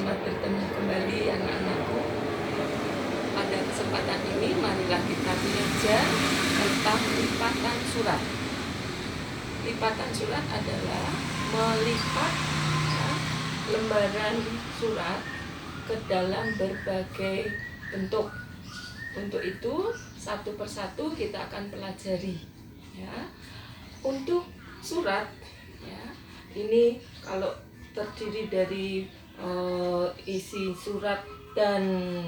selamat bertemu kembali anak-anakku. Pada kesempatan ini marilah kita belajar tentang lipatan surat. Lipatan surat adalah melipat lembaran surat ke dalam berbagai bentuk. Untuk itu satu persatu kita akan pelajari ya. Untuk surat ya, ini kalau terdiri dari isi surat dan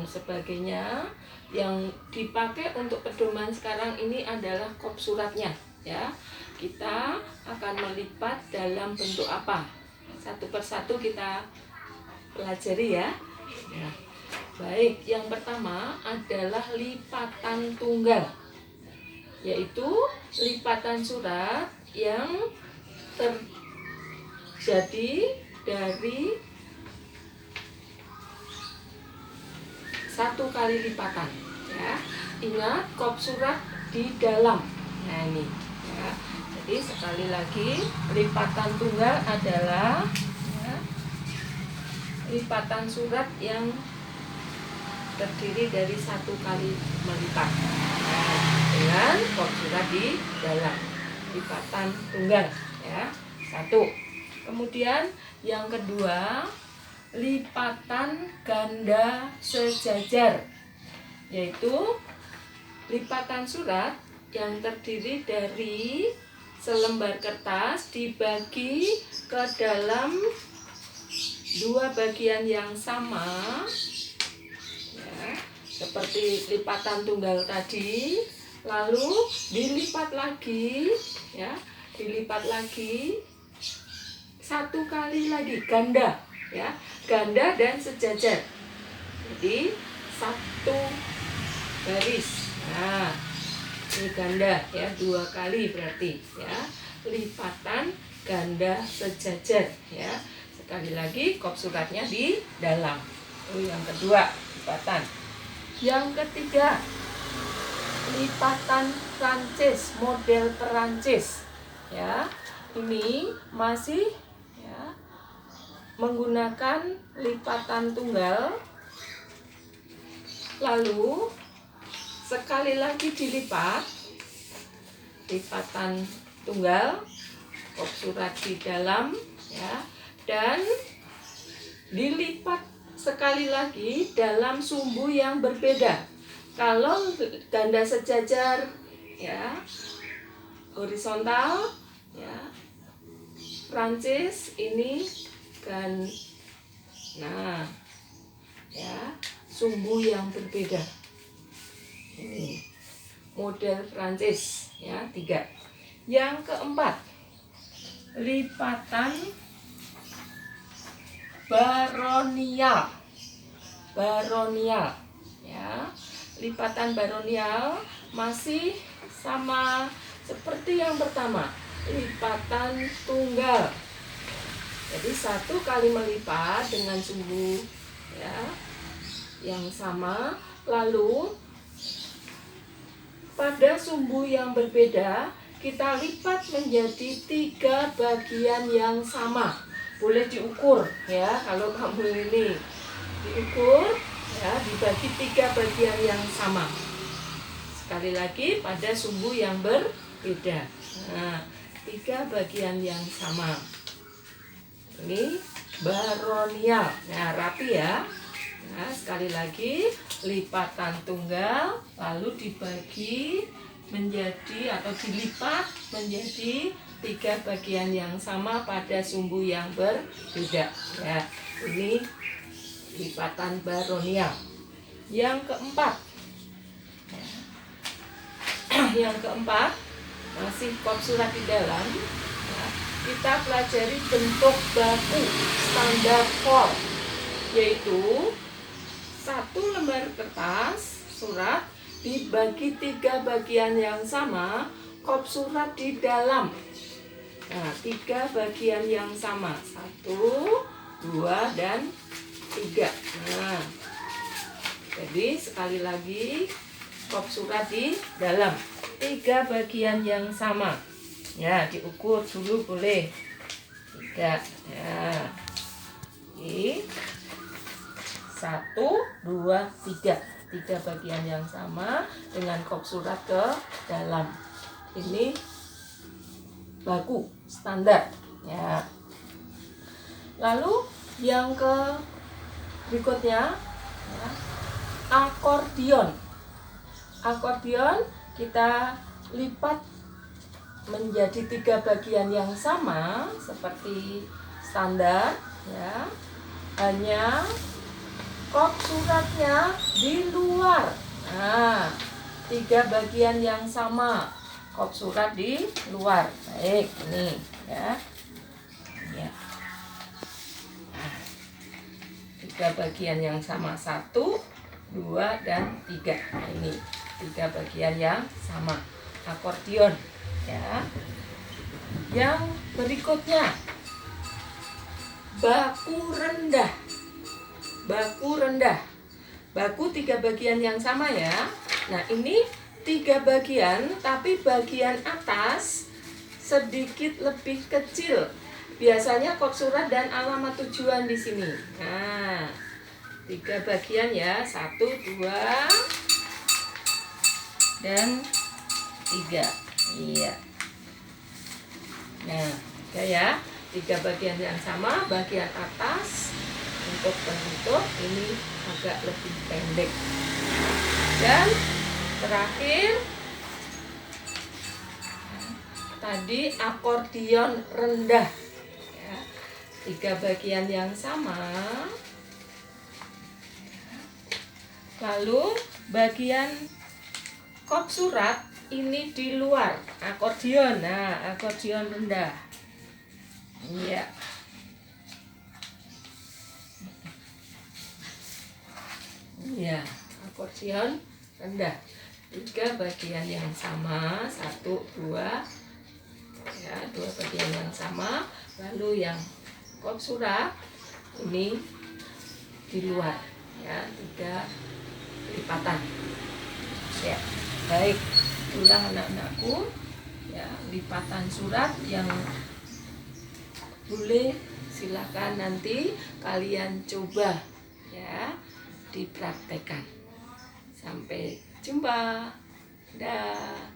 sebagainya. Yang dipakai untuk pedoman sekarang ini adalah kop suratnya ya. Kita akan melipat dalam bentuk apa? Satu persatu kita pelajari ya. Baik, yang pertama adalah lipatan tunggal, yaitu lipatan surat yang terjadi dari satu kali lipatan ya. Ingat, kop surat di dalam. Nah ini ya. Jadi sekali lagi, lipatan tunggal adalah ya, lipatan surat yang terdiri dari satu kali melipat dengan kop surat di dalam. Lipatan tunggal ya, satu. Kemudian yang kedua, lipatan ganda sejajar, yaitu lipatan surat yang terdiri dari selembar kertas dibagi ke dalam dua bagian yang sama ya, seperti lipatan tunggal tadi, lalu dilipat lagi ya, dilipat lagi satu kali lagi ganda ya, ganda dan sejajar. Jadi satu baris. Nah, ini ganda ya, dua kali berarti ya, lipatan ganda sejajar ya. Sekali lagi kop suratnya di dalam. Yang kedua, lipatan. Yang ketiga, lipatan Prancis, model Perancis ya. Ini masih ya menggunakan lipatan tunggal, lalu sekali lagi dilipat, lipatan tunggal, kop surat di dalam ya, dan dilipat sekali lagi dalam sumbu yang berbeda. Kalau ganda sejajar ya, horizontal ya, Prancis ini kan, nah ya, sumbu yang berbeda. Ini model Prancis ya, tiga. Yang keempat, lipatan baronial. Baronial ya, lipatan baronial masih sama seperti yang pertama, lipatan tunggal. Jadi satu kali melipat dengan sumbu ya yang sama, lalu pada sumbu yang berbeda kita lipat menjadi tiga bagian yang sama. Boleh diukur ya, kalau kamu ini diukur ya, dibagi tiga bagian yang sama. Sekali lagi pada sumbu yang berbeda. Nah, tiga bagian yang sama. Ini baronial. Nah, rapi ya. Nah, sekali lagi lipatan tunggal lalu dibagi menjadi atau dilipat menjadi tiga bagian yang sama pada sumbu yang berbeda ya. Ini lipatan baronial. Yang keempat. Yang keempat, masih kop surat di dalam. Kita pelajari bentuk baku standar kop, yaitu satu lembar kertas surat dibagi tiga bagian yang sama, kop surat di dalam. Nah, tiga bagian yang sama, 1, 2, dan 3. Nah, jadi sekali lagi kop surat di dalam, tiga bagian yang sama. Ya, diukur dulu boleh. 3 ya. Ini 1, 2, 3. 3 bagian yang sama dengan kop surat ke dalam. Ini baku standar ya. Lalu yang berikutnya ya, akordion. Akordion kita lipat menjadi 3 bagian yang sama seperti standar ya. Hanya kop suratnya di luar. Nah, 3 bagian yang sama, kop surat di luar. Baik, ini ya. Ya. Nah, 3 bagian yang sama, 1, 2, dan 3. Nah, ini 3 bagian yang sama, akordion ya. Yang berikutnya baku rendah. Baku rendah. Baku 3 bagian yang sama ya. Nah, ini 3 bagian, tapi bagian atas sedikit lebih kecil. Biasanya kop surat dan alamat tujuan di sini. Nah, 3 bagian ya, 1, 2, dan 3. Iya. Nah, 3 ya. 3 bagian yang sama, bagian atas untuk penutup ini agak lebih pendek. Dan terakhir tadi akordion rendah ya. 3 bagian yang sama. Lalu bagian kop surat ini di luar akordion. Nah, akordion rendah. Iya. Ya, akordion rendah. 3 bagian yang sama, 1, 2 ya, 2 bagian yang sama. Lalu yang kop surat ini di luar ya, 3 lipatan ya. Baik, ulang anak-anakku ya, lipatan surat yang boleh silakan nanti kalian coba ya, dipraktekkan. Sampai jumpa. Dah.